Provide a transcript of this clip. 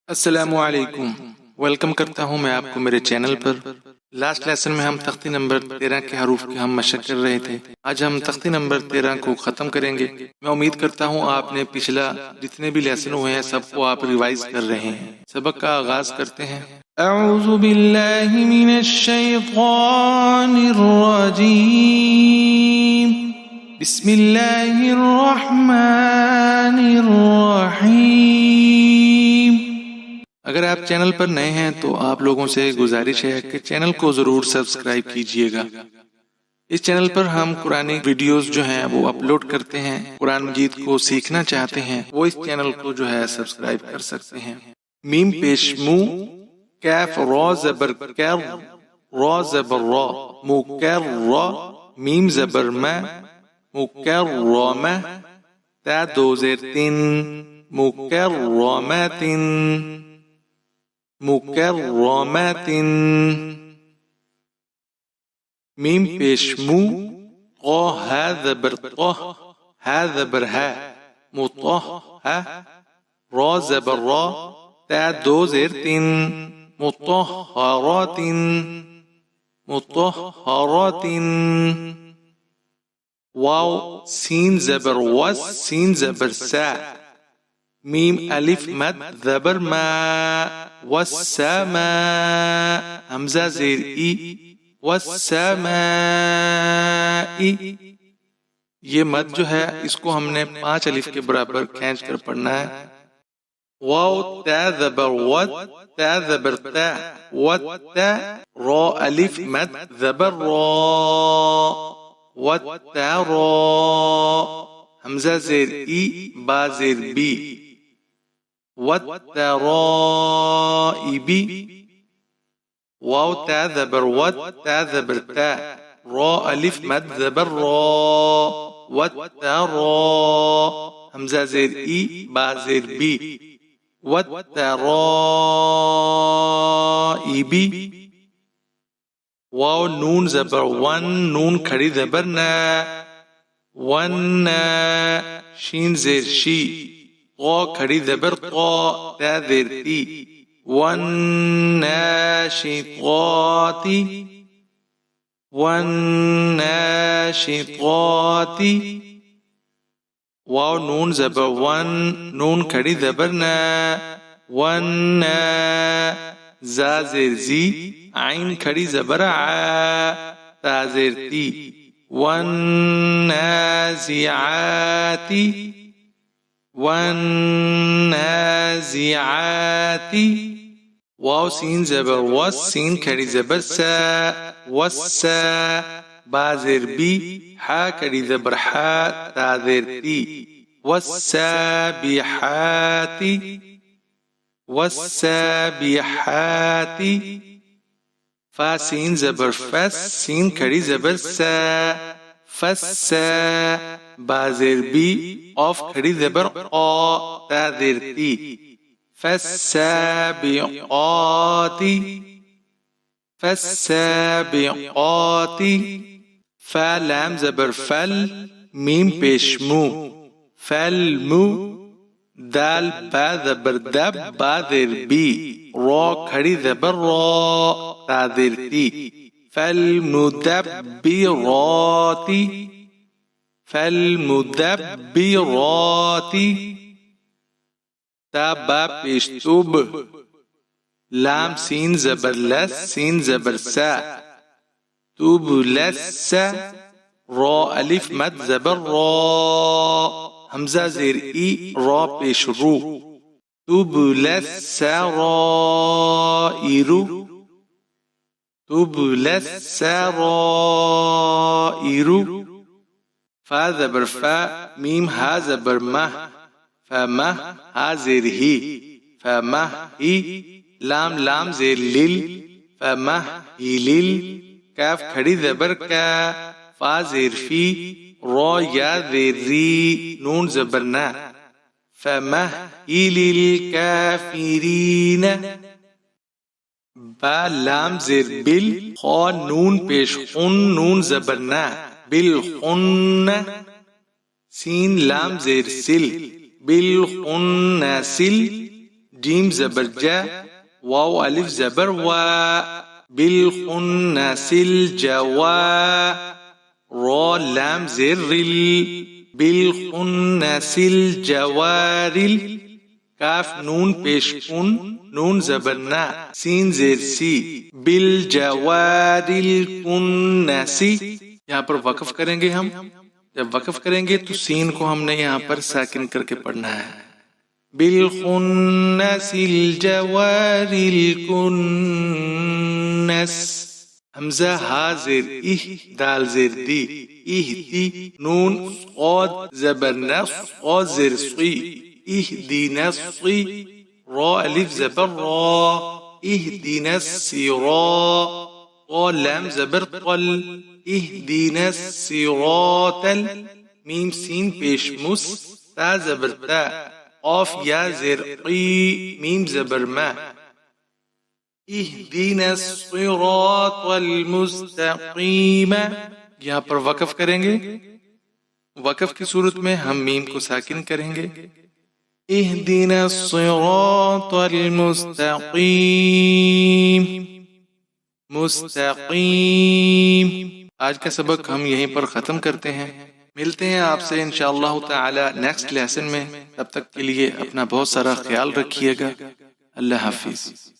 अस्सलामुअलैकुम। वेलकम करता हूं मैं आपको मेरे चैनल पर। लास्ट लेसन में हम तख्ती नंबर 13 के हरूफ की हम मशक कर रहे थे। आज हम तख्ती नंबर 13 को ख़त्म करेंगे। मैं उम्मीद करता हूं आपने पिछला जितने भी लेसन हुए हैं सबको आप रिवाइज कर रहे हैं। सबक का आगाज करते हैं। अऊज़ु बिल्लाहि मिनश शैतानिर रजीम। बिस्मिल्लाहिर रहमानिर रहीम। अगर आप चैनल पर नए हैं तो आप लोगों से गुजारिश है कि चैनल को जरूर सब्सक्राइब कीजिएगा। इस चैनल पर हम कुरानी वीडियोस जो हैं वो अपलोड करते हैं। कुरान मजीद को सीखना चाहते हैं वो इस चैनल को जो है सब्सक्राइब कर सकते हैं। मीम पेश मु, कैफ रॉ ज़बर कैर, रॉ ज़बर रॉ, मुकर रॉ, मीम ज़बर मैं, मुकर रॉ मैं, ता दो ज़ेर तीन, मुकर रॉ मैं तीन, मुकर्रमातिन। मीम पेश मु, क़ा हा ज़बर क़ा, हा ज़बर हा, मुतह हा, रॉ ज़बर रॉ, ता दो ज़ेर तीन, मुतहहरातिन, मुतहहरातिन। वाव सीन ज़बर वस, सीन ज़बर सा, मीम अलिफ मद ज़बर मा, वस्समा, हमजा ज़ेर ई, वस्समाई। ये मद जो है इसको हमने 5 अलिफ के बराबर खींच कर पढ़ना है। वाव ता ज़बर वत, ता ज़बर ता, वत्ता, रॉ अलिफ मद ज़बर रॉ, वत्ता रॉ, हमजा ज़ेर ई, बा ज़ेर बी, वत्तराइबी। वाव ता ज़बर वत, ता ज़बर ता, रॉ अलिफ मद ज़बर रॉ, वत्तरा, हमजा ज़ेर ई, बा ज़ेर बी, वत्तराइबी। वाव नून ज़बर वन, नून खड़ी ज़बर ना, वन्ना, शीन ज़ेर शी, क़ा खड़ी ज़बर क़ा, ता ज़ेर ती, वन्नाशिताति, वन्नाशिताति। वाव नून ज़बर वन, नून खड़ी ज़बर ना, वन्ना, ज़ा ज़ेर ज़ी, आइन खड़ी ज़बर आ, ता ज़ेर ती, वन्नाज़िआति, वन्नाज़िआति। वाव सीन ज़बर वस, सीन खड़ी ज़बर सा, वस्सा, बा ज़ेर बी, हा खड़ी ज़बर हा, ता ज़ेर ती, वस्साबिहाति, वस्साबिहाति। फा सीन ज़बर फस, सीन खड़ी ज़बर सा, फस्सा, बा ज़ेर बी, ऑफ खड़ी ज़बर औ, ता ज़ेर ती, फस्साबिआति, फस्साबिआति। फा लाम ज़बर फल, मीम पेश मु, फलमु, दाल बा ज़बर दब, बा ज़ेर बी, रॉ खड़ी ज़बर रॉ, ता ज़ेर ती, फलमुदब्बिराति, फलमुदब्बिराति। ता बा पेश तुब, लाम सीन ज़बर लस, सीन ज़बर सा, तुबलस्सा, रॉ अलिफ मद ज़बर रॉ, हमजा ज़ेर ई, रॉ पेश रू, तुबलस्सराइरु, तुबलस्सराइरु। फा ज़बर फा, मीम हा ज़बर मह, फमह, हा ज़ेर ही, फमह ही, लाम लाम ज़ेर लिल, फमह ही लिल, काफ खड़ी ज़बर का, फा ज़ेर फी, रॉ या ज़ेर री, नून ज़बर ना, फमह ही लिल काफिरीन। बा लाम ज़ेर बिल, खा नून पेश खुन, नून ज़बर ना, बिल खुन्न। सीन लाम ज़ेर सिल, बिल खुन्नसिल, जीम ज़बर जा, वाव अलिफ ज़बर वा, बिलखुन्नसिल जवा, रा लाम ज़ेर रिल, बिलखुन्नसिल जवारिल, काफ नून पेश कुन, नून ज़बर ना, सीन ज़ेर सी, बिल जवारिल कुन्नसी। यहाँ पर वक्फ करेंगे हम। जब वक्फ करेंगे तो सीन को हमने यहाँ पर साकिन करके पढ़ना है। बिलखुन्नसिल जवारिल कुन्नस, हमजा हा ज़ेर इह, दाल ज़ेर दी, इह दी, नून क़ाद ज़बर न, क़ाद ज़ेर सी, इहदीना सी, रा अलिफ ज़बर रा, इहदीना सिरा, क़ा लाम ज़बर क़ल, इहदीना सिरातल, मीम सीन पेश मुस, ता ज़बर ता, क़ाफ या ज़ेर क़ी, मीम ज़बर मा, इहदीना सिरातल मुस्तक़ीम। यहाँ पर वक्फ करेंगे। वक्फ की सूरत में हम मीम को साकिन करेंगे। इहदीना सिरातल मुस्तक़ीम, मुस्तक़ीम। आज का सबक हम यहीं पर ख़त्म करते हैं। मिलते हैं आपसे इंशाअल्लाह ताला नेक्स्ट लेसन में। तब तक के लिए अपना बहुत सारा ख्याल रखिएगा। अल्लाह हाफिज।